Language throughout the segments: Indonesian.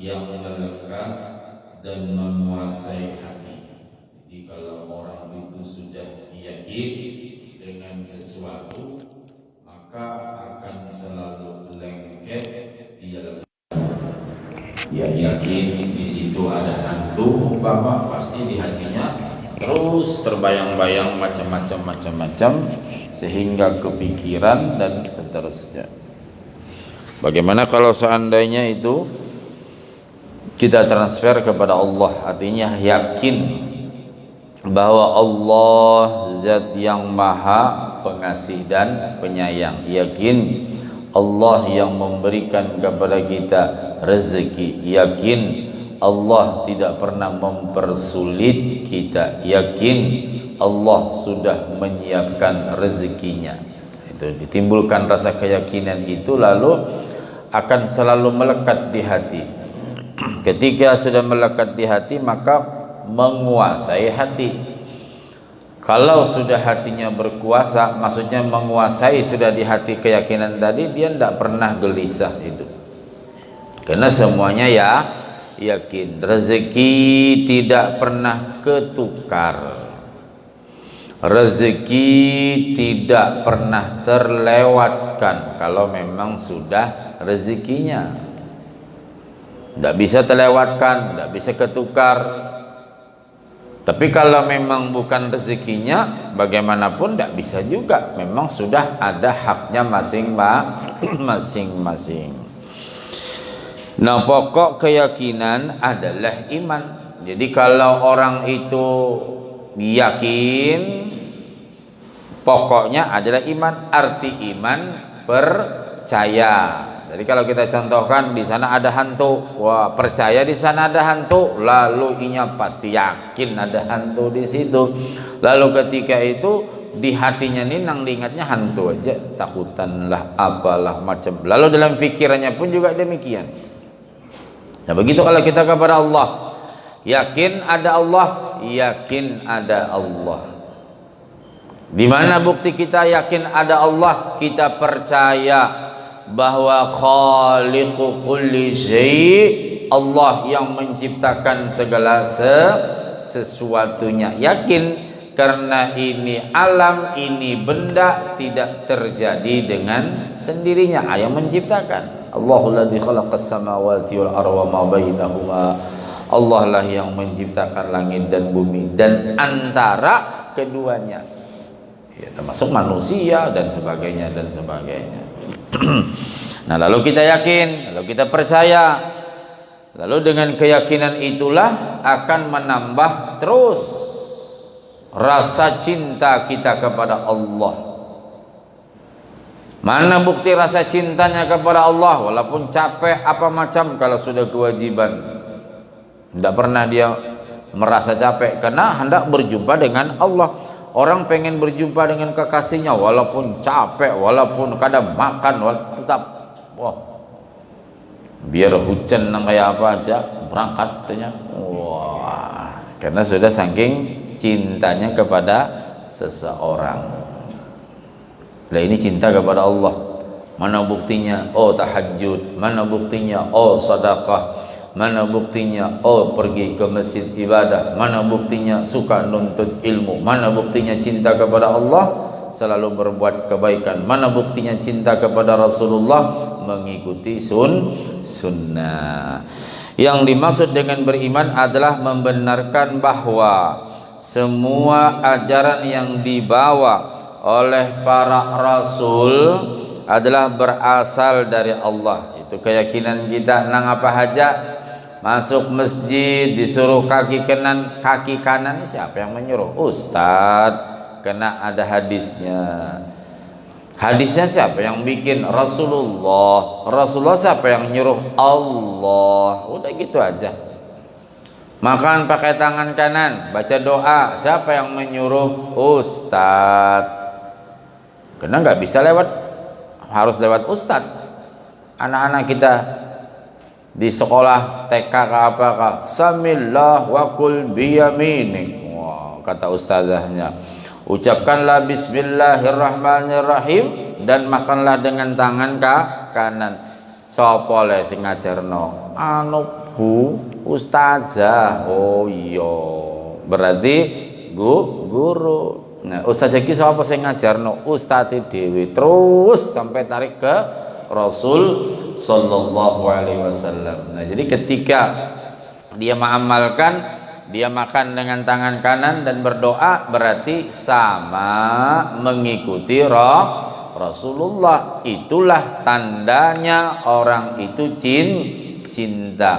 yang melekat dan menguasai hati. Jadi kalau orang itu sudah yakin dengan sesuatu, maka akan selalu lengket di dalam. Ya yakin di situ ada hantu, umpama pasti di hatinya terus terbayang-bayang macam-macam sehingga kepikiran dan seterusnya. Bagaimana kalau seandainya itu kita transfer kepada Allah, artinya yakin bahwa Allah zat yang maha pengasih dan penyayang, yakin Allah yang memberikan kepada kita rezeki, yakin Allah tidak pernah mempersulit kita, yakin Allah sudah menyiapkan rezekinya. Itu ditimbulkan rasa keyakinan itu, lalu akan selalu melekat di hati. Ketika sudah melekat di hati, maka menguasai hati. Kalau sudah hatinya berkuasa, maksudnya menguasai sudah di hati keyakinan tadi, dia tidak pernah gelisah itu. Karena semuanya ya yakin. Rezeki tidak pernah ketukar. Rezeki tidak pernah terlewatkan kalau memang sudah rezekinya. Tidak bisa terlewatkan, tidak bisa ketukar. Tapi kalau memang bukan rezekinya, bagaimanapun tidak bisa juga. Memang sudah ada haknya masing-masing. Nah, pokok keyakinan adalah iman. Jadi kalau orang itu yakin, pokoknya adalah iman. Arti iman percaya. Jadi kalau kita contohkan di sana ada hantu, wah percaya di sana ada hantu, lalu inya pasti yakin ada hantu di situ. Lalu ketika itu di hatinya ninang diingatnya hantu aja, takutan lah apalah macam. Lalu dalam pikirannya pun juga demikian. Nah begitu kalau kita kepada Allah, yakin ada Allah, yakin ada Allah. Di mana bukti kita yakin ada Allah? Kita percaya bahwa khaliqu kulli syai', Allah yang menciptakan segala sesuatunya. Yakin karena ini alam, ini benda tidak terjadi dengan sendirinya. Yang menciptakan. Allahul ladzi khalaqas samawati wal arda wa ma bainahuma. Allah lah yang menciptakan langit dan bumi dan antara keduanya. Ya, termasuk manusia dan sebagainya dan sebagainya. Nah lalu kita yakin, lalu kita percaya, lalu dengan keyakinan itulah akan menambah terus rasa cinta kita kepada Allah. Mana bukti rasa cintanya kepada Allah? Walaupun capek apa macam, kalau sudah kewajiban tidak pernah dia merasa capek karena hendak berjumpa dengan Allah. Orang pengen berjumpa dengan kekasihnya walaupun capek, walaupun kadang makan, tetap wah biar hujan kayak apa aja berangkat katanya. Wah, karena sudah saking cintanya kepada seseorang. Nah ini cinta kepada Allah. Mana buktinya? Oh tahajud. Mana buktinya? Oh sedekah. Mana buktinya? Oh pergi ke masjid ibadah. Mana buktinya? Suka nuntut ilmu. Mana buktinya cinta kepada Allah? Selalu berbuat kebaikan. Mana buktinya cinta kepada Rasulullah? Mengikuti sunnah. Yang dimaksud dengan beriman adalah membenarkan bahwa semua ajaran yang dibawa oleh para rasul adalah berasal dari Allah. Itu keyakinan kita. Nang apa aja masuk masjid disuruh kaki kanan, siapa yang menyuruh? Ustadz, karena ada hadisnya. Hadisnya siapa yang bikin? Rasulullah. Rasulullah siapa yang nyuruh? Allah. Udah gitu aja. Makan pakai tangan kanan, baca doa, siapa yang menyuruh? Ustadz. Karena nggak bisa harus lewat ustadz. Anak-anak kita di sekolah TK ke apakah? Samillah wa kul biyaminik. Wah, kata ustazahnya, ucapkanlah bismillahirrahmanirrahim dan makanlah dengan tangan kanan. Sapa le sing ngajarno? Ustazah. Oh iya, berarti guru. Nah, ustazah iki sapa sing ngajarno? Ustaze dhewe. Terus sampai tarik ke Rasul sallallahu alaihi wasallam. Nah, jadi ketika dia mengamalkan, dia makan dengan tangan kanan dan berdoa, berarti sama mengikuti Rasulullah. Itulah tandanya orang itu cinta.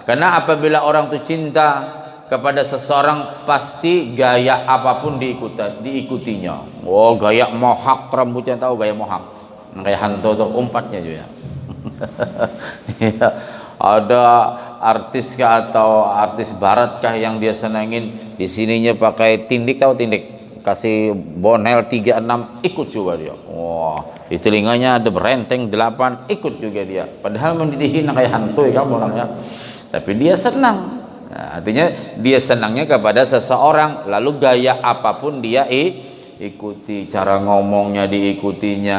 Karena apabila orang itu cinta kepada seseorang, pasti gaya apapun diikutinya. Oh, gaya mohak rambutnya, tahu gaya mohak? Kayak hantu tuh umpatnya juga. Ya, ada artis kah atau artis barat kah yang dia senangin, di sininya pakai tindik, tahu tindik? Kasih bonel 36, ikut juga dia. Wah, di telinganya ada berenteng 8, ikut juga dia. Padahal mendidihina kayak hantu ya kamu orangnya. Tapi dia senang. Nah, artinya dia senangnya kepada seseorang, lalu gaya apapun dia ikuti, cara ngomongnya diikutinya,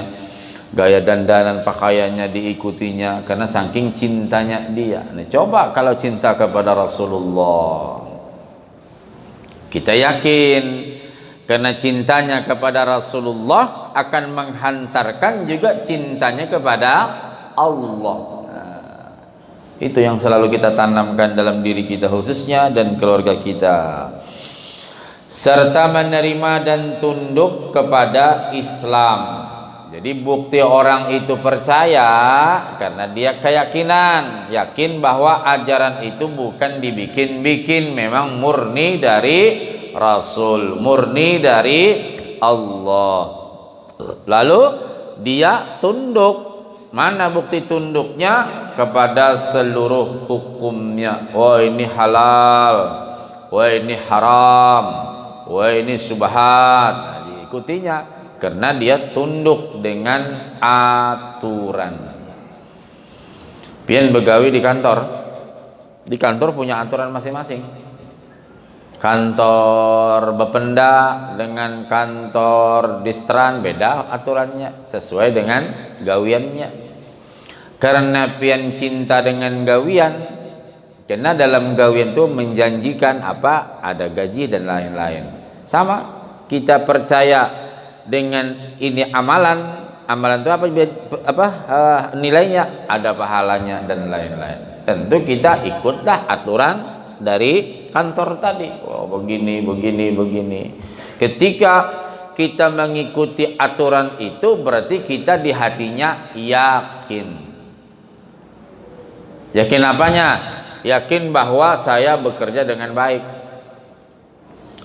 gaya dandanan pakaiannya diikutinya, karena saking cintanya dia. Nah, coba kalau cinta kepada Rasulullah, kita yakin karena cintanya kepada Rasulullah akan menghantarkan juga cintanya kepada Allah. Itu yang selalu kita tanamkan dalam diri kita khususnya dan keluarga kita, serta menerima dan tunduk kepada Islam. Jadi bukti orang itu percaya karena dia keyakinan, yakin bahwa ajaran itu bukan dibikin-bikin, memang murni dari Rasul, murni dari Allah. Lalu dia tunduk. Mana bukti tunduknya? Kepada seluruh hukumnya. Wah, ini halal, wah ini haram, wah ini subhat. Nah, diikutinya karena dia tunduk dengan aturan. Pian begawi di kantor punya aturan masing-masing. Kantor Bapenda dengan kantor distran beda aturannya, sesuai dengan gawiannya. Karena pian cinta dengan gawian, karena dalam gawian itu menjanjikan apa? Ada gaji dan lain-lain. Sama, kita percaya dengan ini amalan itu apa nilainya, ada pahalanya dan lain-lain. Tentu kita ikutlah aturan dari kantor tadi. Oh, begini. Ketika kita mengikuti aturan itu, berarti kita di hatinya yakin. Yakin apanya? Yakin bahwa saya bekerja dengan baik.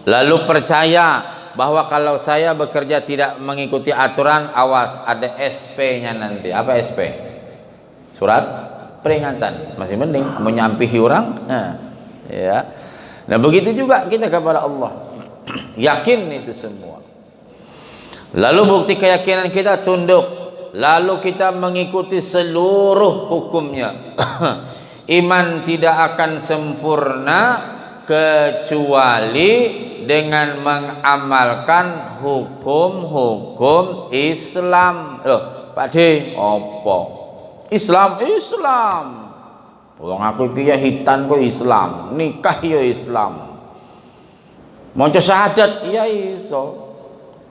Lalu percaya bahwa kalau saya bekerja tidak mengikuti aturan, awas, ada SP-nya nanti. Apa SP? Surat peringatan. Masih mending menyampihi orang. Ya. Nah, begitu juga kita kepada Allah. Yakin itu semua. Lalu bukti keyakinan kita tunduk. Lalu kita mengikuti seluruh hukumnya. Iman tidak akan sempurna kecuali dengan mengamalkan hukum-hukum Islam. Loh, Pak D, apa? Islam. Wong aku iki ya hitan kok Islam, nikah ya Islam. Maca syahadat ya iso.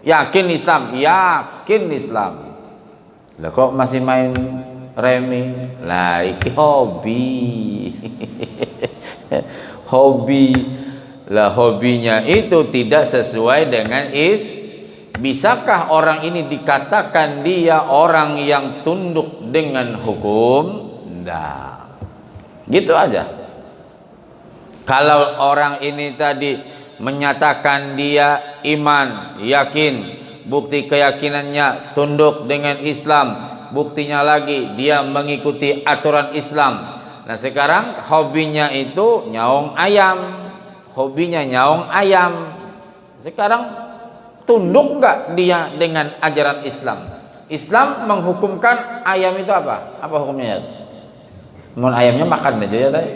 Yakin Islam. Lah kok masih main remi? Lah iki hobi. Lah hobinya itu tidak sesuai dengan Bisakah orang ini dikatakan dia orang yang tunduk dengan hukum? Nah, gitu aja. Kalau orang ini tadi menyatakan dia iman, yakin, bukti keyakinannya tunduk dengan Islam, buktinya lagi dia mengikuti aturan Islam. Nah, sekarang hobinya itu nyaong ayam. Sekarang tunduk enggak dia dengan ajaran Islam? Islam menghukumkan ayam itu apa? Apa hukumnya ya? Mau ayamnya makan aja ya tadi.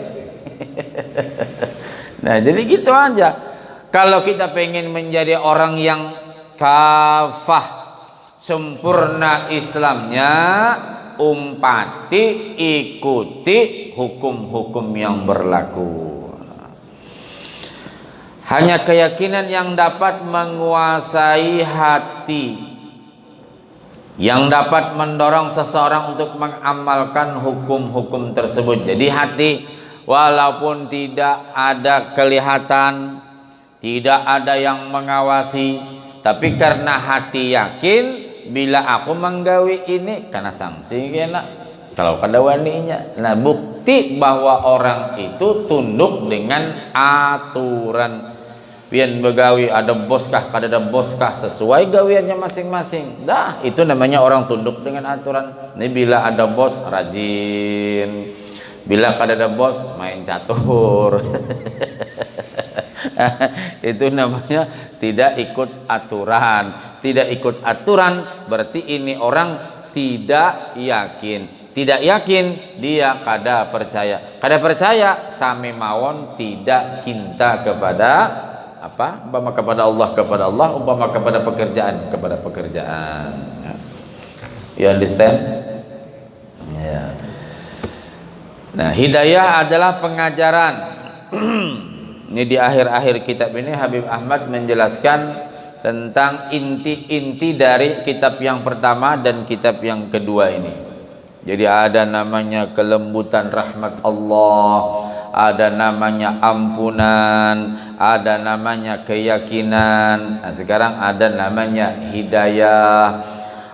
Nah, jadi gitu aja. Kalau kita pengen menjadi orang yang kafah, sempurna Islamnya, umpati ikuti hukum-hukum yang berlaku. Hanya keyakinan yang dapat menguasai hati, yang dapat mendorong seseorang untuk mengamalkan hukum-hukum tersebut. Jadi hati walaupun tidak ada kelihatan, tidak ada yang mengawasi, tapi karena hati yakin, bila aku menggawi ini karena sanksi kena kalau kada waninya. Nah, bukti bahwa orang itu tunduk dengan aturan. Pian begawi ada bos kah, kada ada bos kah, sesuai gawiannya masing-masing. Dah, itu namanya orang tunduk dengan aturan. Ini bila ada bos rajin, bila kada ada bos main catur. Itu namanya tidak ikut aturan. Tidak ikut aturan berarti ini orang tidak yakin. Tidak yakin dia kada percaya. Kada percaya sami mawon tidak cinta kepada apa? Umpama kepada Allah, umpama kepada pekerjaan, You understand? Ya. Nah, hidayah adalah pengajaran. Ini di akhir-akhir kitab ini Habib Ahmad menjelaskan tentang inti-inti dari kitab yang pertama dan kitab yang kedua ini. Jadi ada namanya kelembutan rahmat Allah, ada namanya ampunan, ada namanya keyakinan. Nah, sekarang ada namanya hidayah.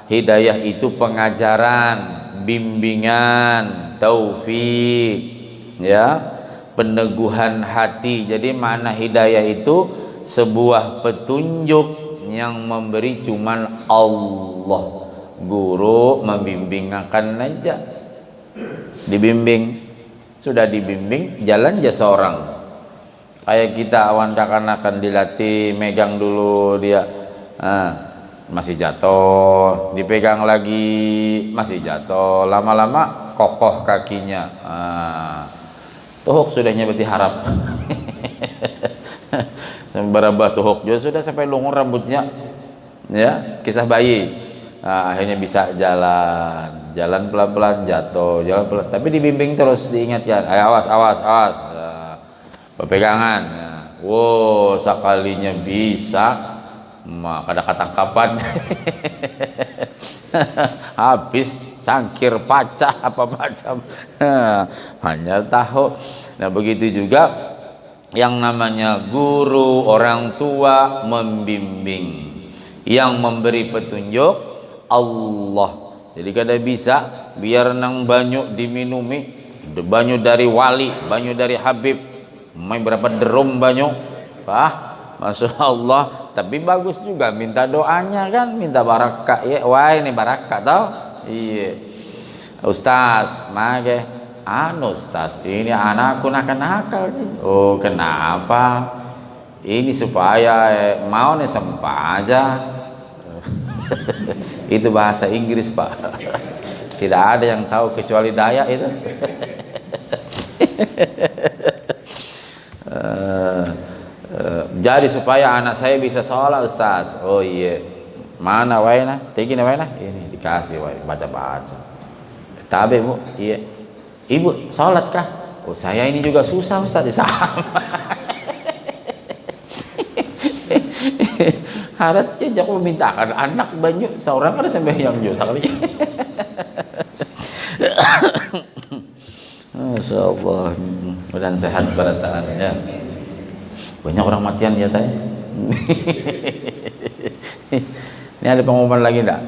Hidayah itu pengajaran, bimbingan, taufik, ya, peneguhan hati. Jadi makna hidayah itu sebuah petunjuk yang memberi cuman Allah. Guru membimbing akan aja, dibimbing, sudah dibimbing jalan aja seorang. Kayak kita awan akan dilatih, megang dulu dia, masih jatuh, dipegang lagi masih jatuh, lama-lama kokoh kakinya, tuhuk sudahnya berarti harap. Berabah tuhuk juga sudah sampai lungur rambutnya, ya, kisah bayi. Nah, akhirnya bisa jalan pelan-pelan, jatuh, jalan pelan, tapi dibimbing terus, diingatkan, ayo awas, pegangan. Wow, sekalinya bisa, kadang-kadang kapan habis cangkir pecah apa macam, hanya tahu. Nah, begitu juga yang namanya guru, orang tua membimbing, yang memberi petunjuk Allah. Jadi kada bisa biar nang banyu diminumi, banyu dari wali, banyu dari Habib, main berapa derum banyu, Masya Allah. Tapi bagus juga minta doanya kan, minta barakah ya. Wah, ini barakah tau. Iya, Ustaz, mage Ustaz, ini anakku nakal sih. Oh, kenapa? Ini supaya mau nih sempah aja. Itu bahasa Inggris, Pak. Tidak ada yang tahu kecuali Dayak itu. Jadi supaya anak saya bisa sholat, Ustaz. Oh iya, mana waina? Tegina waina? Ini dikasih waina, baca-baca. Tabe Bu, iya. Ibu sholat kah? Oh, saya ini juga susah, Ustaz. Sama. Harapnya jangan memintakan anak banyak seorang ada sembahyang juga sekali. Masya Allah, mudah sehat barataan ya. Banyak orang matian ya tadi. Ini ada pengumuman lagi enggak?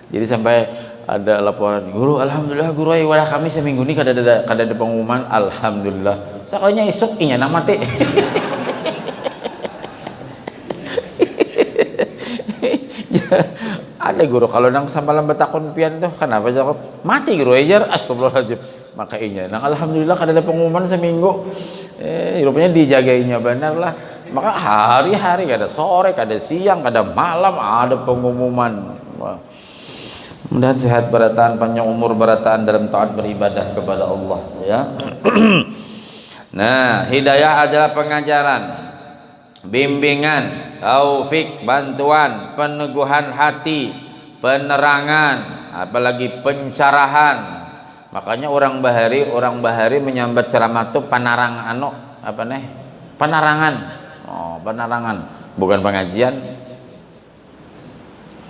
Jadi sampai ada laporan, guru, alhamdulillah guru wadah kami seminggu ini kada ada pengumuman, alhamdulillah. Sekalinya esok inya nang mati. Ada guru kalau nang sambalan betakon pian tuh kenapa jawab mati guru ajar, astagfirullahaladzim. Makanya nang alhamdulillah kada ada pengumuman seminggu, rupanya dijagainya benar lah. Maka hari-hari kada sore, kada siang, kada malam ada pengumuman. Wah. Mudah sehat barataan, panjang umur barataan dalam taat beribadah kepada Allah ya. Nah, hidayah adalah pengajaran, bimbingan, taufik, bantuan, peneguhan hati, penerangan, apalagi pencerahan. Makanya orang Bahari menyambat ceramah itu penerangan penerangan. Oh, penerangan, bukan pengajian.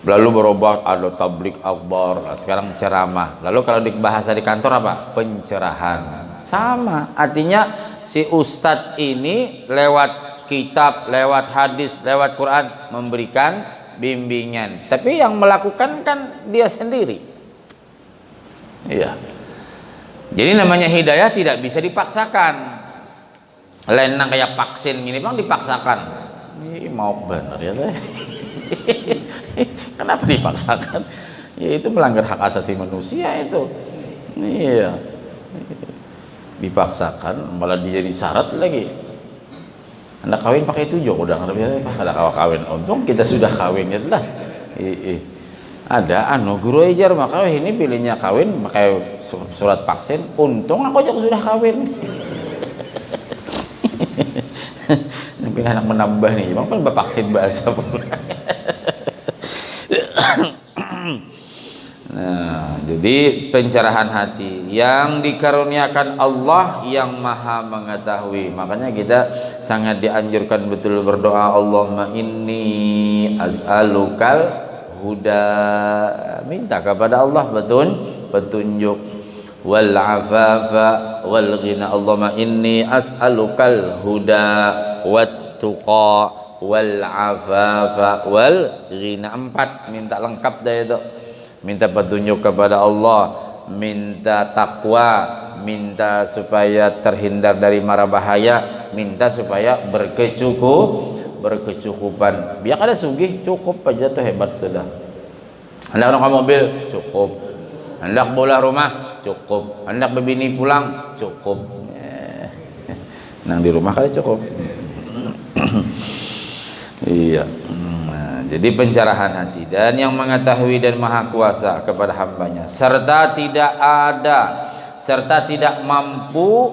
Lalu berubah ada tablik akbar, sekarang ceramah. Lalu kalau di bahasa di kantor apa? Pencerahan. Sama, artinya si ustadz ini lewat kitab, lewat hadis, lewat Quran memberikan bimbingan. Tapi yang melakukan kan dia sendiri. Iya. Jadi namanya hidayah tidak bisa dipaksakan. Lain kayak vaksin gini bang dipaksakan. Ini mau bener ya teh. Kenapa dipaksakan? Ya itu melanggar hak asasi manusia itu. Iya. Dipaksakan malah dia jadi syarat lagi. Anda kawin pakai itu juga udah ada kawin. Untung kita sudah kawin ya lah. Ada guru ajar maka ini pilihnya kawin pakai surat vaksin. Untung aku juga sudah kawin. Ini anak menambah nih, emang kan vaksin bahasa pula. Nah, jadi pencerahan hati yang dikaruniakan Allah yang maha mengetahui. Makanya kita sangat dianjurkan betul berdoa, Allahumma inni as'alukal huda, minta kepada Allah petunjuk, wal afafa wal ghina. Allahumma inni as'alukal huda wat tuqa wal afafa wal ghina. 4 minta lengkap dah itu. Minta petunjuk kepada Allah, minta takwa, minta supaya terhindar dari mara bahaya, minta supaya berkecukupan. Biar ada sugih cukup aja tuh hebat sudah. Hendak nongkrong mobil cukup, hendak bola rumah cukup, hendak bebini pulang cukup. Nang di rumah kali cukup. Iya. Jadi pencerahan hati dan yang mengetahui dan maha kuasa kepada hambanya serta tidak mampu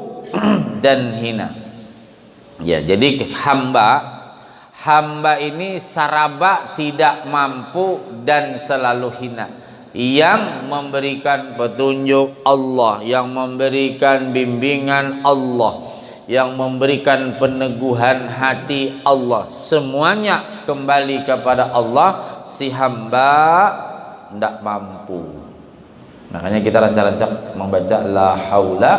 dan hina. Ya, jadi hamba ini saraba tidak mampu dan selalu hina. Yang memberikan petunjuk Allah, yang memberikan bimbingan Allah, yang memberikan peneguhan hati Allah, semuanya kembali kepada Allah. Si hamba tidak mampu. Makanya kita rancang-rancang membaca la haula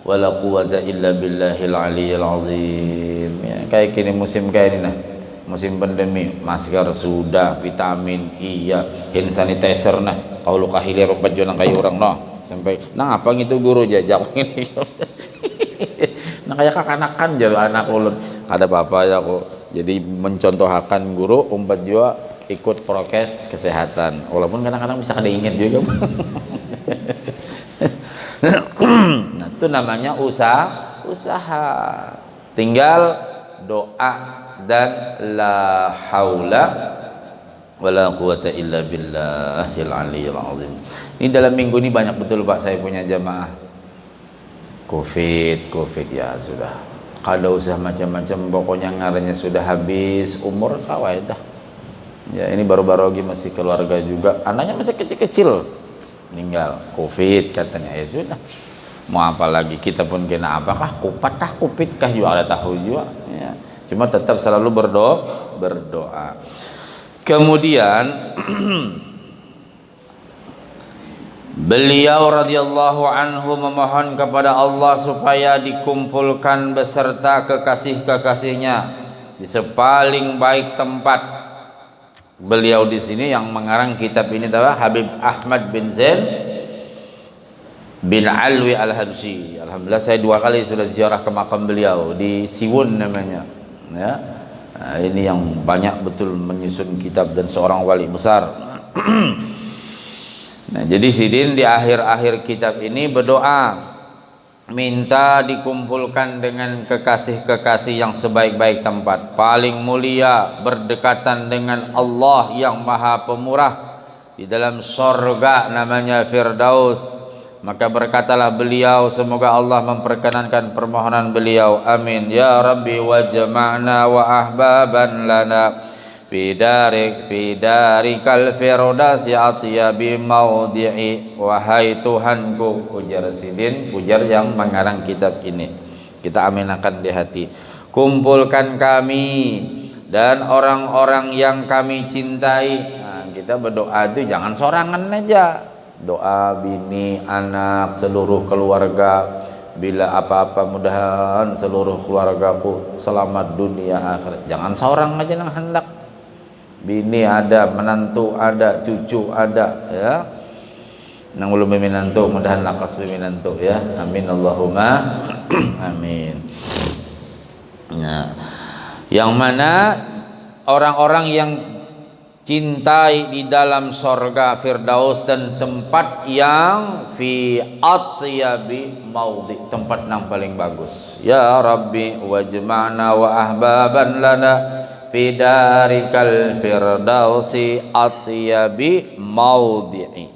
wala quwwata illa billahil aliyyil azim. Ya, kayak gini musim kayak ini nah. Musim pandemi, masker sudah, vitamin iya, hand sanitizer nah. Kau luka hilir rumput jonang kayak orang noh. Sampai nah apa gitu guru jajak ini. Nah kayak kakanakan jadi anak ulun ada apa ya kok jadi mencontohkan guru umpat juga ikut prokes kesehatan walaupun kadang-kadang bisa kada ingat juga. Nah itu namanya usaha tinggal doa dan la haula wala quwata illa billahil aliyyil azim. Ini dalam minggu ini banyak betul Pak saya punya jamaah COVID ya sudah. Kalau usah macam-macam pokoknya ngarannya sudah habis umur kawai dah. Ya ini baru-baru lagi masih keluarga juga. Anaknya masih kecil-kecil. Meninggal COVID katanya. Ya sudah. Mau apa lagi? Kita pun kena apakah? Kupat kah? Kupit kah? Juga ada tahu juga. Ya. Cuma tetap selalu berdoa. Kemudian beliau radhiyallahu anhu memohon kepada Allah supaya dikumpulkan beserta kekasih-kekasihnya di sepaling baik tempat. Beliau di sini yang mengarang kitab ini tahu Habib Ahmad bin Zain bin Alwi Al-Habsyi. Alhamdulillah saya 2 kali sudah ziarah ke makam beliau di Siwun namanya. Ya. Nah, ini yang banyak betul menyusun kitab dan seorang wali besar. Nah, jadi Sidin di akhir-akhir kitab ini berdoa minta dikumpulkan dengan kekasih-kekasih yang sebaik-baik tempat, paling mulia, berdekatan dengan Allah yang Maha Pemurah di dalam sorga namanya Firdaus. Maka berkatalah beliau, semoga Allah memperkenankan permohonan beliau. Amin ya Rabbi wa jama'na wa ahbaban lana fi darikal firdausi atyabi maudhi'i. Wahai Tuhanku, ujar Sidin, ujar yang mengarang kitab ini, kita aminakan di hati, kumpulkan kami dan orang-orang yang kami cintai. Nah, kita berdoa itu jangan sorangan aja, doa bini, anak, seluruh keluarga. Bila apa-apa mudahan seluruh keluargaku selamat dunia akhirat. Jangan seorang aja yang hendak. Bini ada, menantu ada, cucu ada, ya. Nang ulum minantu, mudahan lakas minantu, ya. Amin Allahumma amin. Nah, yang mana orang-orang yang cintai di dalam sorga Firdaus dan tempat yang fi atyabi maudhi, tempat yang paling bagus. Ya Rabbi wajma'na wa ahbaban lana fi darikal firdausi atyabi maudhi'i.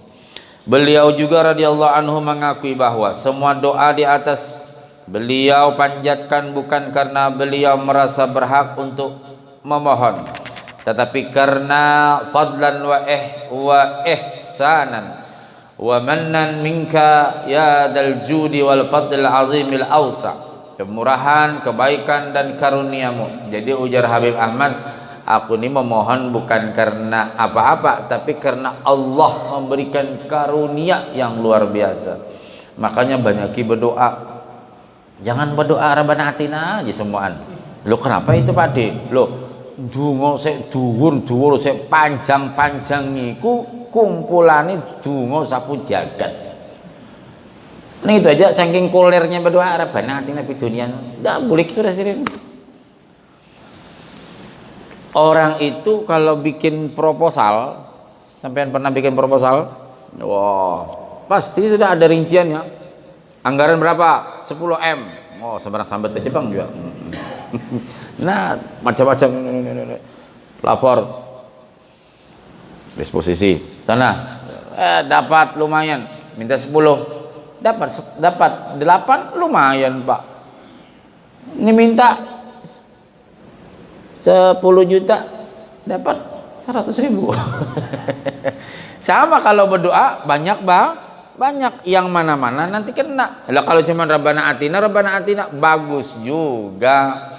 Beliau juga radhiyallahu anhu mengakui bahwa semua doa di atas beliau panjatkan bukan karena beliau merasa berhak untuk memohon, tetapi karena fadlan wa ihsanan wa mannan minka ya dal judi wal fadl azimil awsa, kemurahan, kebaikan dan karuniamu. Jadi ujar Habib Ahmad, aku ini memohon bukan karena apa-apa, tapi karena Allah memberikan karunia yang luar biasa. Makanya banyak berdoa. Jangan berdoa Rabbana atina aja semuaan. Lo kenapa itu Pak De? Lo dungo sik dhuwur-dhuwur sik panjang-panjang niku kumpulane donga sapu jagat. Nah itu aja saking kulernya berdoa Rabbana atina fid dunya. Enggak boleh sudah sirin. Orang itu kalau bikin proposal, sampean pernah bikin proposal? Wah, pasti sudah ada rinciannya. Anggaran berapa? 10 M. Oh, sebarang sambat ke Jepang juga. Nah, macam-macam lapor disposisi sana dapat lumayan, minta 10 dapat 8 lumayan Pak, ini minta 10 juta dapat 100.000. Sama kalau berdoa banyak banyak yang mana-mana nanti kena. Lah kalau cuma Rabbana atina bagus juga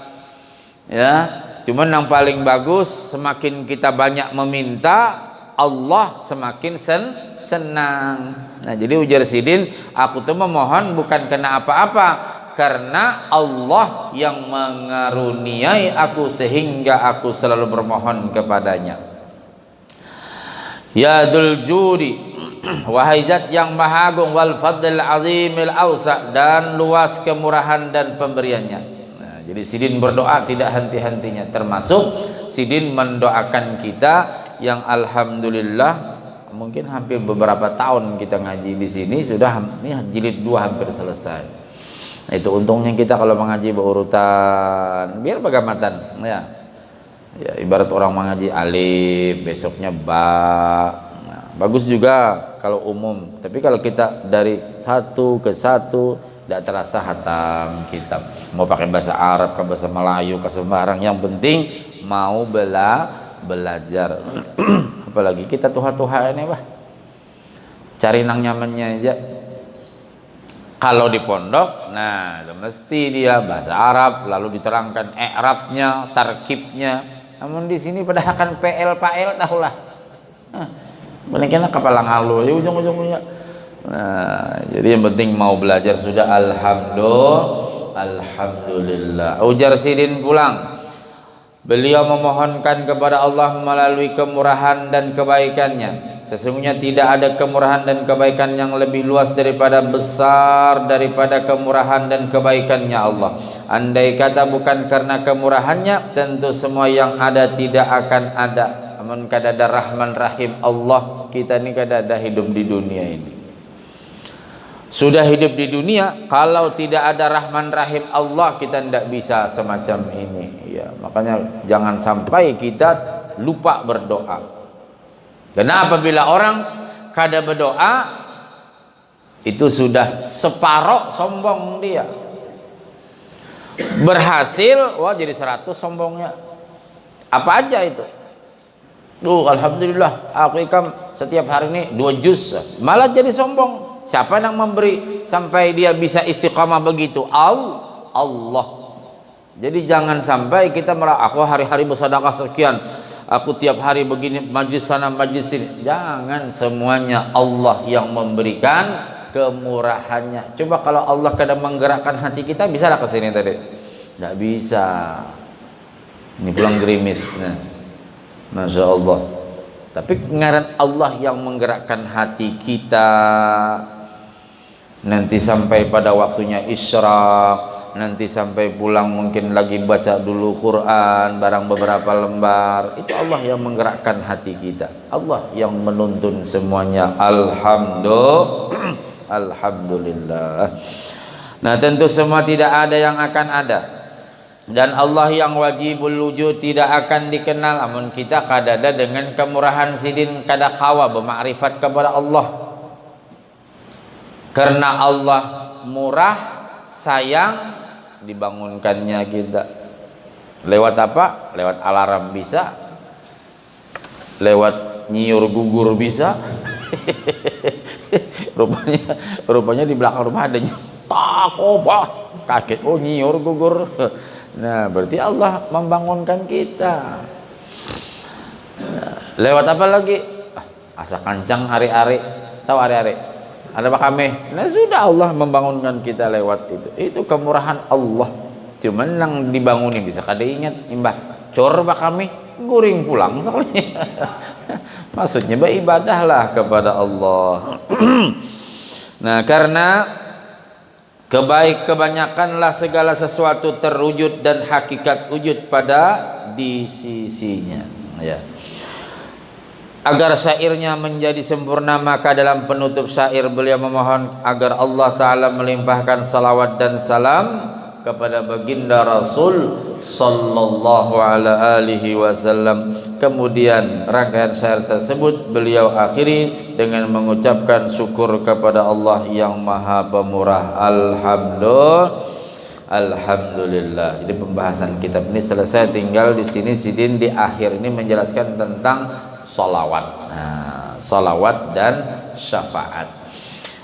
ya, cuman yang paling bagus semakin kita banyak meminta Allah semakin senang. Nah jadi ujar Sidin, aku tuh memohon bukan karena apa-apa, karena Allah yang mengaruniai aku sehingga aku selalu bermohon kepadanya. Ya dzul judi, wahai zat yang maha agung, wal fadl azimil awsa, dan luas kemurahan dan pemberiannya. Nah, jadi Sidin berdoa tidak henti-hentinya, termasuk Sidin mendoakan kita yang alhamdulillah mungkin hampir beberapa tahun kita ngaji di sini, sudah ini jilid 2 hampir selesai. Nah, itu untungnya kita kalau mengaji berurutan biar bagamatan ya. Ya ibarat orang mengaji alif besoknya ba. Nah, bagus juga kalau umum, tapi kalau kita dari satu ke satu tidak terasa hatam kitab. Mau pakai bahasa Arab ke bahasa Melayu ke sembarang, yang penting mau belajar. Apalagi kita tuha-tuha ini bah, cari nang nyamannya aja. Kalau di pondok, nah mesti dia bahasa Arab lalu diterangkan i'rabnya, tarkibnya. Namun di sini padahal kan PL tahulah. Balikin kepala ngalu ya ujung-ujungnya. Nah, jadi yang penting mau belajar sudah, alhamdulillah. Ujar Sidin pulang. Beliau memohonkan kepada Allah melalui kemurahan dan kebaikannya. Sesungguhnya tidak ada kemurahan dan kebaikan yang lebih luas daripada besar daripada kemurahan dan kebaikannya Allah. Andai kata bukan karena kemurahannya, tentu semua yang ada tidak akan ada. Namun kada ada Rahman Rahim Allah, kita ini kada ada hidup di dunia ini. Sudah hidup di dunia, kalau tidak ada Rahman Rahim Allah, kita tidak bisa semacam ini ya. Makanya jangan sampai kita lupa berdoa. Karena apabila orang kada berdoa, itu sudah separoh sombong dia. Berhasil, wah jadi 100 sombongnya. Apa aja itu? Alhamdulillah aku ikam setiap hari ini 2 juz. Malah jadi sombong. Siapa yang memberi sampai dia bisa istiqamah begitu? Allah. Jadi jangan sampai kita aku hari-hari bersedekah sekian, aku tiap hari begini majlis sana majlis sini. Jangan, semuanya Allah yang memberikan kemurahannya. Coba kalau Allah kadang menggerakkan hati kita, bisa lah ke sini tadi? Tidak bisa. Ini pulang gerimis. Nah, Masya Allah. Tapi ngaran Allah yang menggerakkan hati kita. Nanti sampai pada waktunya isyraq, nanti sampai pulang mungkin lagi baca dulu Quran barang beberapa lembar. Itu Allah yang menggerakkan hati kita. Allah yang menuntun semuanya. Alhamdulillah. Nah, tentu semua tidak ada yang akan ada, dan Allah yang wajibul wujud tidak akan dikenal. Amun kita kadada dengan kemurahan sidin kada kawa bermakrifat kepada Allah. Karena Allah murah, sayang, dibangunkannya kita. Lewat apa? Lewat alarm bisa, lewat nyiur gugur bisa. rupanya di belakang rumah ada takobah, kaget, oh nyiur gugur. Nah, berarti Allah membangunkan kita. Nah, lewat apa lagi? Asa kancang hari-hari. Tahu hari-hari? Ada bakame. Nah, sudah Allah membangunkan kita lewat itu. Itu kemurahan Allah. Cuman yang dibangunin bisa kada ingat, imbah cor bakame, guring pulang soalnya. Maksudnya beribadahlah kepada Allah. Nah, karena kebanyakanlah segala sesuatu terwujud dan hakikat wujud pada di sisinya, ya. Agar syairnya menjadi sempurna, maka dalam penutup syair beliau memohon agar Allah Ta'ala melimpahkan salawat dan salam kepada baginda Rasul sallallahu alaihi wasallam. Kemudian rangkaian syair tersebut beliau akhiri dengan mengucapkan syukur kepada Allah yang Maha Pemurah. Alhamdulillah. Jadi pembahasan kitab ini selesai, tinggal di sini Sidin di akhir ini menjelaskan tentang salawat. Nah, salawat dan syafaat.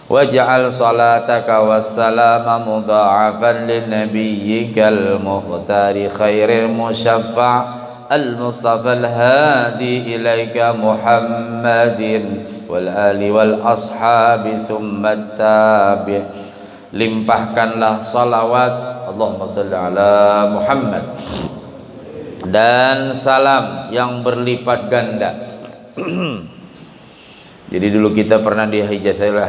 Waj'al salataka wassalama mudha'afan linabiyyikal mukhtari khairil musyaffa' al-mustafa al-hadi ilaika Muhammadin wal ali wal ashabi thumma tabi'. Limpahkanlah salawat Allahumma salli ala Muhammad dan salam yang berlipat ganda. Jadi dulu kita pernah dihijazah oleh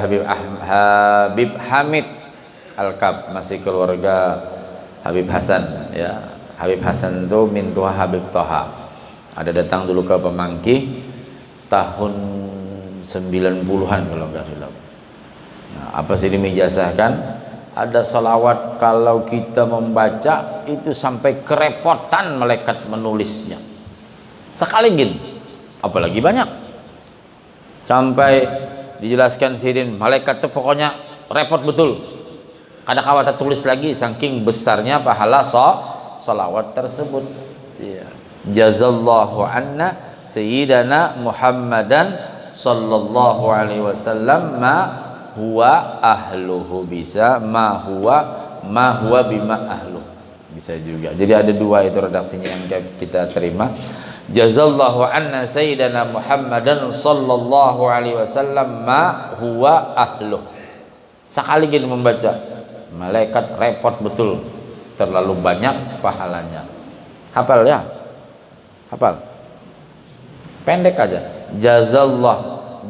Habib Hamid Al-Kab, masih keluarga Habib Hasan, ya. Habib Hasan itu mintua Habib Toha. Ada datang dulu ke Pemangki tahun 90-an kalau nggak salah. Nah, apa sih dimijazahkan? Ada salawat kalau kita membaca itu sampai kerepotan malaikat menulisnya. Sekali gini, apalagi banyak. Sampai dijelaskan Sidin, malaikat itu pokoknya repot betul. Kada kawat tulis lagi saking besarnya pahala salawat tersebut. Ya. Jazallahu anna sayyidana Muhammadan sallallahu alaihi wasallam ma huwa ahluhu, bisa ma huwa bima ahluh, bisa juga. Jadi ada dua itu redaksinya yang kita terima. Jazallahu anna sayyidana Muhammadan sallallahu alaihi wasallam ma huwa ahluh. Sekali gini membaca, malaikat repot betul, terlalu banyak pahalanya. Hafal ya? Hafal. Pendek aja.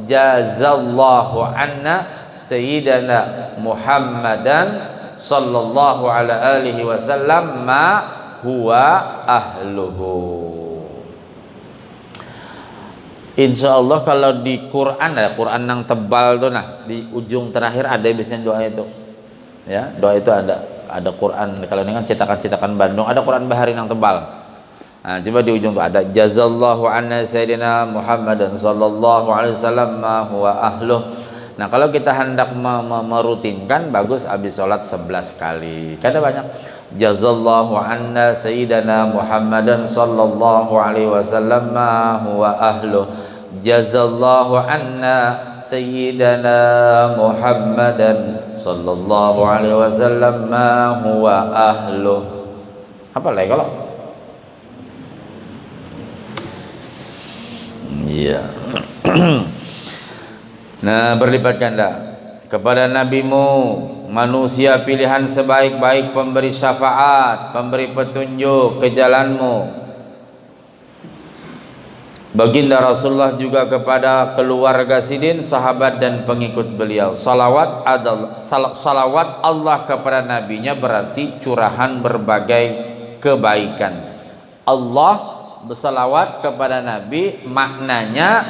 Jazallahu anna sayyidana Muhammadan sallallahu alaihi wasallam ma huwa ahluhu. Insya Allah kalau di Quran, ada Quran yang tebal tuh, nah di ujung terakhir ada biasanya doa itu, ya. Doa itu ada Quran. Kalau ini kan cetakan Bandung, ada Quran Bahari yang tebal. Nah, coba di ujung tuh ada jazallahu anna sayyidina Muhammadan sallallahu alaihi wasallam ma huwa ahluh. Nah, kalau kita hendak merutinkan, bagus habis sholat 11 kali. Kada banyak. Jazallahu anna sayyidana Muhammadan sallallahu alaihi wasallam ma huwa ahluh. Jazallahu anna sayyidana Muhammadan sallallahu alaihi wasallam ma huwa ahluh. Apa lagi kalau? Iya. Nah, berlipat ganda kepada nabimu, manusia pilihan sebaik-baik, pemberi syafaat, pemberi petunjuk ke jalanmu. Baginda Rasulullah juga kepada keluarga Sidin, sahabat dan pengikut beliau. Salawat Allah kepada nabinya berarti curahan berbagai kebaikan. Allah bersalawat kepada nabi maknanya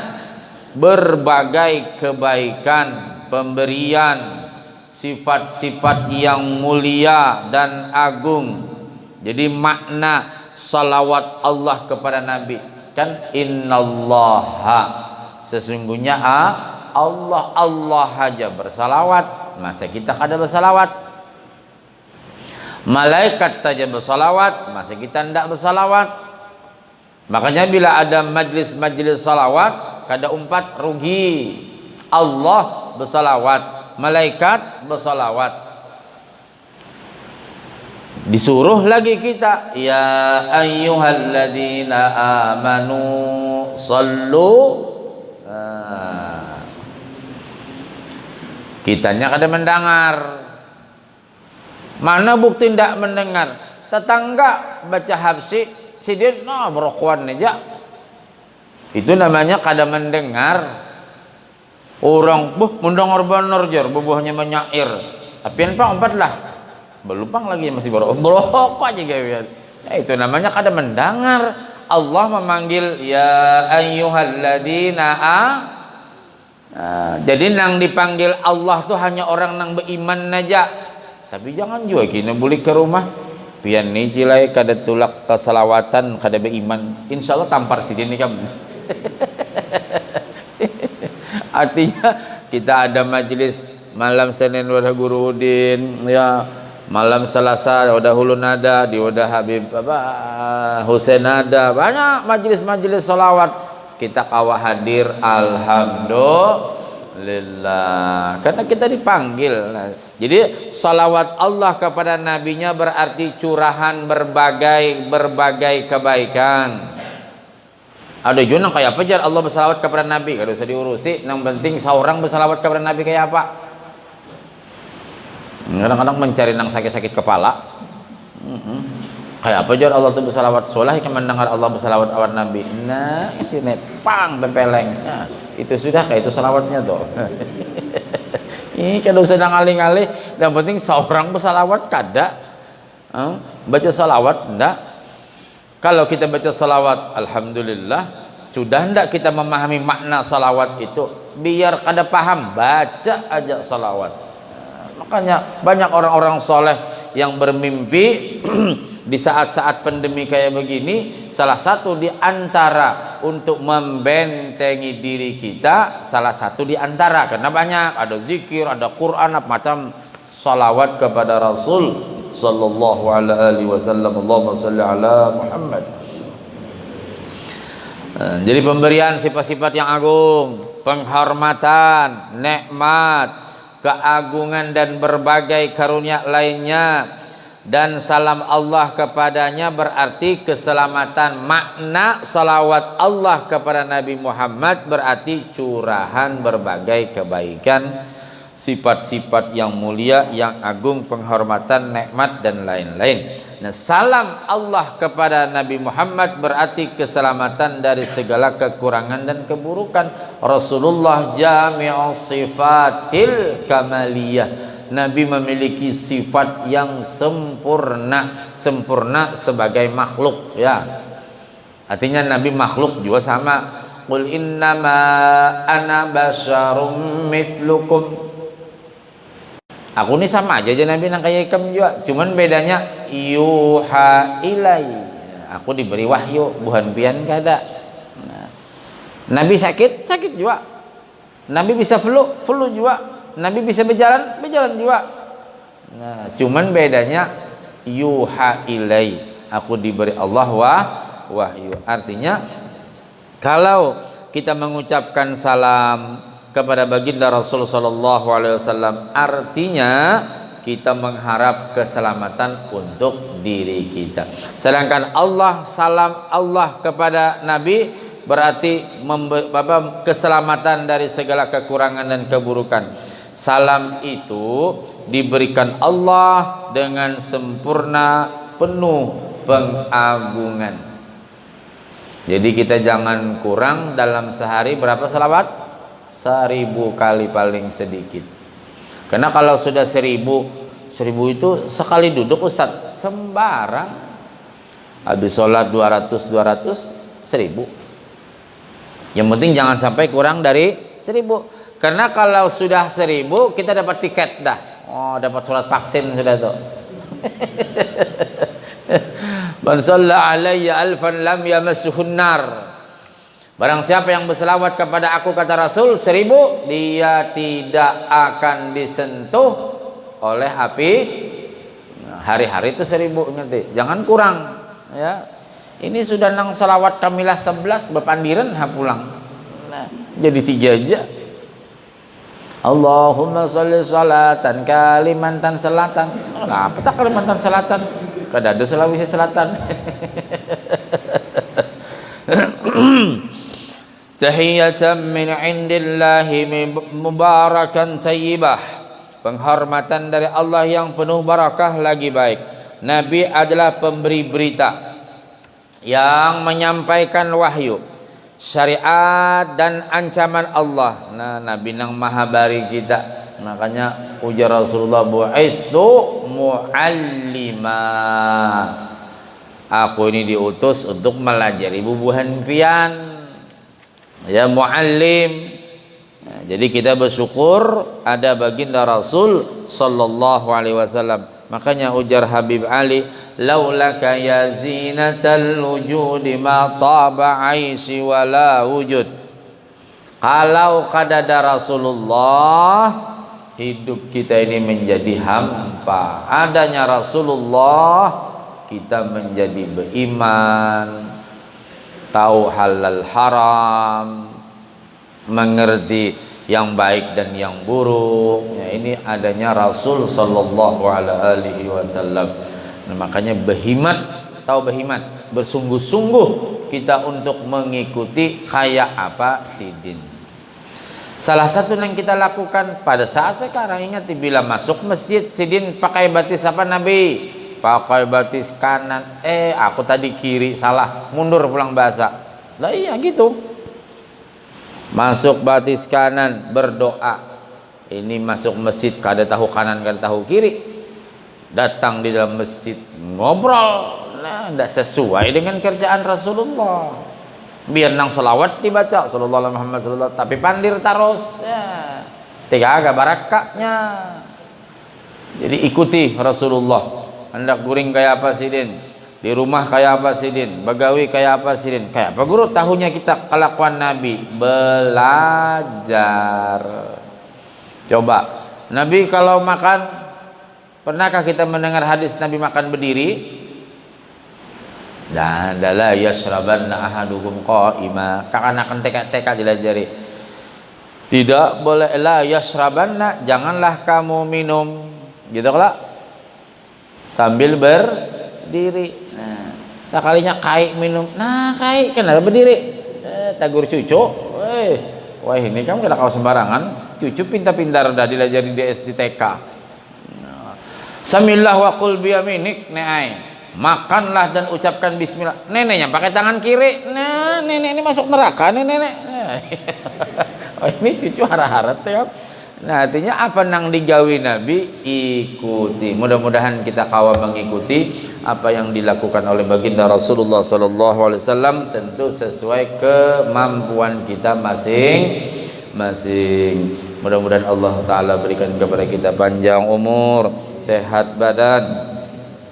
berbagai kebaikan, pemberian, sifat-sifat yang mulia dan agung. Jadi makna salawat Allah kepada nabi kan innallaha, sesungguhnya Allah aja bersalawat, masa kita kada bersalawat? Malaikat saja bersalawat, masa kita tidak bersalawat? Makanya bila ada majlis-majlis salawat, kada umpat rugi. Allah bersalawat, malaikat bersalawat. Disuruh lagi kita, ya ayyuhalladzina amanu sallu. Kitanya kada mendengar. Mana bukti tidak mendengar? Tetangga baca habsi, si dia berokuan aja. Itu namanya kada mendengar. Orang mendengar benar jar, bubuhnya menyair. Apian pak empat lah. Belupang lagi masih berokok aja gaya. Itu namanya kada mendengar. Allah memanggil ya ayyuhalladzina jadi nang dipanggil Allah tuh hanya orang nang beriman aja. Tapi jangan juga kini boleh ke rumah pian ni cilai kada tulak tasalawatan kada beriman. Insyaallah tampar sidin ni kamu. Artinya kita ada majelis malam Senin wadah Guruudin ya, malam Selasa wadah Hulu Nada, di wadah Habib Husain Nada, banyak majelis-majelis salawat kita kawah hadir, alhamdulillah, karena kita dipanggil. Nah, jadi salawat Allah kepada nabinya berarti curahan berbagai kebaikan. Ada juga kayak apa jar Allah bersalawat kepada nabi, kada usah diurusi, yang penting seorang bersalawat kepada nabi kayak apa. Kadang-kadang mencari nang sakit-sakit kepala. Kayak apa jar Allah tuh bersalawat, solah yang mendengar Allah bersalawat awal nabi. Nah, sini pang tempeleng. Nah, itu sudah kayak itu salawatnya tuh. Ini kada usah ngalih-ngalih, yang penting seorang bersalawat kada. Baca salawat ndak. Kalau kita baca salawat, alhamdulillah, sudah ndak kita memahami makna salawat itu, biar kada paham, baca aja salawat. Makanya banyak orang-orang soleh yang bermimpi di saat-saat pandemi kayak begini, salah satu di antara untuk membentengi diri kita, salah satu di antara, karena banyak ada zikir, ada Quran, macam salawat kepada Rasul sallallahu alaihi wasallam. Allahumma salli ala Muhammad. Jadi pemberian sifat-sifat yang agung, penghormatan, nikmat, keagungan dan berbagai karunia lainnya, dan salam Allah kepadanya berarti keselamatan. Makna salawat Allah kepada Nabi Muhammad berarti curahan berbagai kebaikan, sifat-sifat yang mulia, yang agung, penghormatan, nikmat dan lain-lain. Nah, salam Allah kepada Nabi Muhammad berarti keselamatan dari segala kekurangan dan keburukan. Rasulullah jami'u sifatil kamaliyah. Nabi memiliki sifat yang sempurna sebagai makhluk ya. Artinya Nabi makhluk juga sama. Qul innama ana basyarum mithlukum. Aku ini sama aja Nabi nang kayak ikam juga, cuman bedanya yuha ilai, aku diberi wahyu, bukan pian kada. Nah, Nabi sakit juga, Nabi bisa flu juga, Nabi bisa berjalan juga. Nah, cuman bedanya yuha ilai, aku diberi Allah wahyu. Artinya kalau kita mengucapkan salam kepada baginda Rasul sallallahu alaihi wasallam, artinya kita mengharap keselamatan untuk diri kita. Sedangkan Allah, salam Allah kepada Nabi berarti keselamatan dari segala kekurangan dan keburukan. Salam itu diberikan Allah dengan sempurna, penuh pengagungan. Jadi kita jangan kurang dalam sehari berapa salawat? 1000 kali paling sedikit. Karena kalau sudah 1000 itu sekali duduk Ustadz, sembarang. Habis sholat 200 1000. Yang penting jangan sampai kurang dari 1000. Karena kalau sudah 1000 kita dapat tiket dah. Oh, dapat surat vaksin sudah tuh. Man shalla alayya alfan lam yamassuhun nar. Barang siapa yang berselawat kepada aku, kata Rasul, 1000, dia tidak akan disentuh oleh api. Hari-hari itu 1000 nanti. Jangan kurang, ya. Ini sudah nang selawat kamilah 11 bepandiran pulang. Nah, jadi 3 aja. Allahumma sholli sholatan Kalimantan Selatan. Apa tak Kalimantan Selatan? Kadado Sulawesi Selatan. Tahiyatan min indillahi mubarakan tayyibah. Penghormatan dari Allah yang penuh barakah lagi baik. Nabi adalah pemberi berita yang menyampaikan wahyu, syariat dan ancaman Allah. Nah, Nabi nang mahabari kita. Makanya ujar Rasulullah, bu'istu mu'allima. Aku ini diutus untuk melajari bubuhan pian. Ya, muallim. Nah, jadi kita bersyukur ada baginda Rasul sallallahu alaihi wasallam. Makanya ujar Habib Ali, laulaka ya zinatal wujudi ma taba aisi wala wujud. Kalau kadada Rasulullah, hidup kita ini menjadi hampa. Adanya Rasulullah, kita menjadi beriman, tahu halal haram, mengerti yang baik dan yang buruk. Ya, ini adanya Rasul sallallahu alaihi wasallam. Nah, makanya berhimat, tahu berhimat, bersungguh-sungguh kita untuk mengikuti kayak apa sidin. Salah satu yang kita lakukan pada saat sekarang, ingat, bila masuk masjid sidin pakai batis apa Nabi? Pakai batis kanan. Aku tadi kiri, salah, mundur pulang bahasa. Lah iya gitu. Masuk batis kanan, berdoa. Ini masuk masjid kada tahu kanan kada tahu kiri. Datang di dalam masjid ngobrol, nah tidak sesuai dengan kerjaan Rasulullah. Biar nang selawat dibaca sallallahu alaihi Muhammad sallallahu, tapi pandir terus ya. Tiga agak barakahnya. Jadi ikuti Rasulullah. Hendak guring kayak apa sidin, di rumah kayak apa sidin, bagawi kayak apa sidin, kayak apa guru, tahunya kita kelakuan Nabi. Belajar. Coba Nabi kalau makan, pernahkah kita mendengar hadis Nabi makan berdiri? Nah, adalah yashrabanna ahadukum qa'ima. Kakanakan teka-teka dilajari. Tidak boleh la yashrabanna, janganlah kamu minum gitu kalau sambil berdiri. Nah, sekalinya kai minum. Nah, kai kenapa berdiri? Tagur cucu. Wah, ini kamu kena kau sembarangan. Cucu pintar-pintar dah dilajari di SD TK. Nah, samillah wa qul biyaminik neai. Makanlah dan ucapkan bismillah. Neneknya pakai tangan kiri. Nah, nenek ini masuk neraka nih nenek. Nah. Oh, ini cucu harap-harap tuh ya. Nah, artinya apa nang digawi Nabi, ikuti. Mudah-mudahan kita kawal mengikuti apa yang dilakukan oleh baginda Rasulullah sallallahu alaihi wasallam, tentu sesuai kemampuan kita masing-masing. Mudah-mudahan Allah taala berikan kepada kita panjang umur, sehat badan,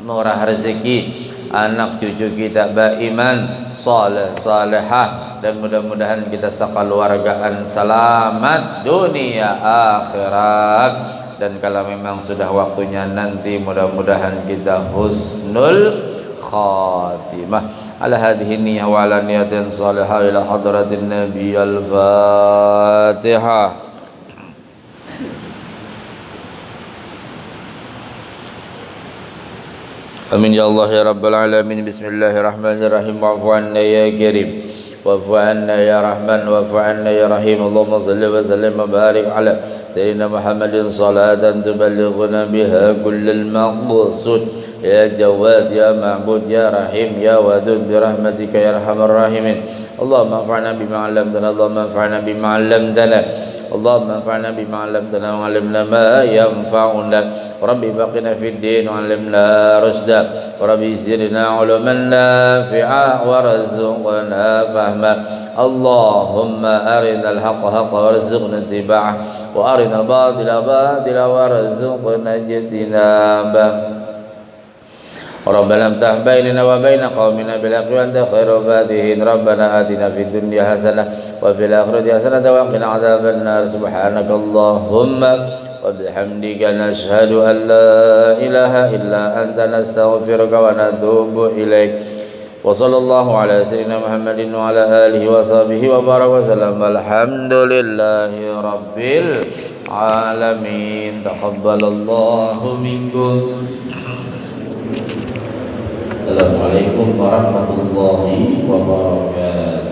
murah rezeki, anak cucu kita beriman, saleh salehah, dan mudah-mudahan kita sekeluargaan selamat dunia akhirat. dan kalau memang sudah waktunya nanti mudah-mudahan kita husnul khatimah. Ala hadhihi niyyah wa ala niyatin salihah ila hadratin nabi al-fatihah. Amin ya Allah ya rabbal alamin. Bismillahirrahmanirrahim. Wa'fu anna ya karim, wa'fu anna ya rahman, wa'fu anna ya rahim. Allahumma salli wa sallim wa barik ala sayyidina Muhammadin salatan tuballighuna biha kullal maqsud. Ya Jawad ya Ma'bud ya Rahim ya Wadud bi rahmatika ya arhamar rahimin. Allahumma anfa'na bima 'allamtana, Allahumma anfa'na bima 'allamtana, Allahumma anfa'na bima 'allamtana wa 'allimna ma yanfa'una. Rabbi baqina fid din wa 'allimna rushda. Rabbi zidna 'uluman nafi'a warzuqna fahma. Allahumma arinal haqqa haqqan warzuqna ittiba'ah wa arinal batila batila warzuqna ijtinabah. ربنا افتح بيننا وبين قومنا بالحق وانت خير الفاتحين. ربنا آتنا في الدنيا حسنة وفي الآخرة حسنة وقنا عذاب النار. سبحانك اللهم وبحمدك نشهد أن لا إله إلا أنت نستغفرك ونتوب إليك. وصلى الله على سيدنا محمد وعلى آله وصحبه وبارك وسلم. الحمد لله رب العالمين. تقبل الله منكم. Assalamualaikum warahmatullahi wabarakatuh.